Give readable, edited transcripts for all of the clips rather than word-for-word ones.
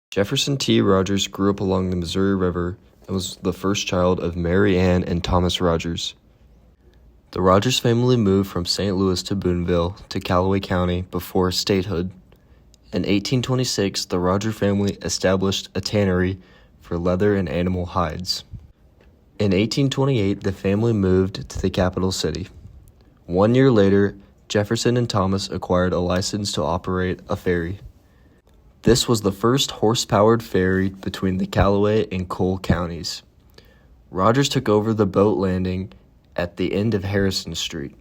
Jefferson T. Rogers grew up along the Missouri River and was the first child of Mary Ann and Thomas Rogers. The Rogers family moved from St. Louis to Boonville to Callaway County before statehood. In 1826, the Rogers family established a tannery for leather and animal hides. In 1828, the family moved to the capital city. 1 year later, Jefferson and Thomas acquired a license to operate a ferry. This was the first horse-powered ferry between the Callaway and Cole counties. Rogers took over the boat landing at the end of Harrison Street.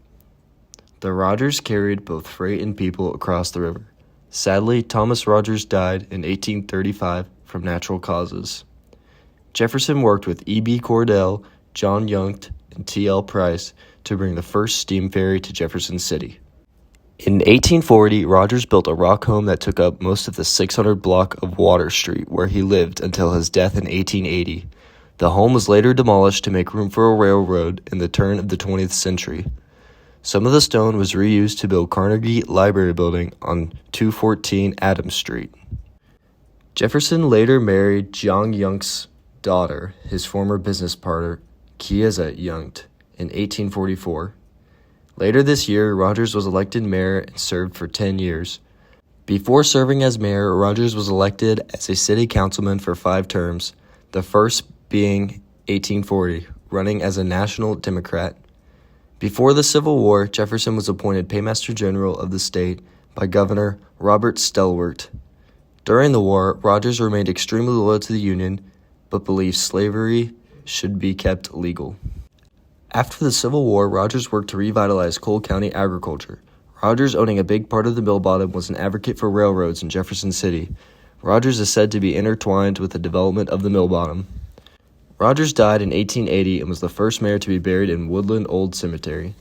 The Rogers carried both freight and people across the river. Sadly, Thomas Rogers died in 1835 from natural causes. Jefferson worked with E.B. Cordell, John Yungt, and T.L. Price to bring the first steam ferry to Jefferson City. In 1840, Rogers built a rock home that took up most of the 600 block of Water Street, where he lived until his death in 1880. The home was later demolished to make room for a railroad in the turn of the 20th century. Some of the stone was reused to build Carnegie Library Building on 214 Adams Street. Jefferson later married John Yungt's daughter, his former business partner, Kieza Yungt, in 1844. Later this year, Rogers was elected mayor and served for 10 years. Before serving as mayor, Rogers was elected as a city councilman for 5 terms, the first being 1840, running as a national Democrat. Before the Civil War, Jefferson was appointed paymaster general of the state by Governor Robert Stelwart. During the war, Rogers remained extremely loyal to the Union, but believed slavery should be kept legal. After the Civil War, Rogers worked to revitalize Cole County agriculture. Rogers, owning a big part of the mill bottom, was an advocate for railroads in Jefferson City. Rogers is said to be intertwined with the development of the mill bottom. Rogers died in 1880 and was the first mayor to be buried in Woodland Old Cemetery.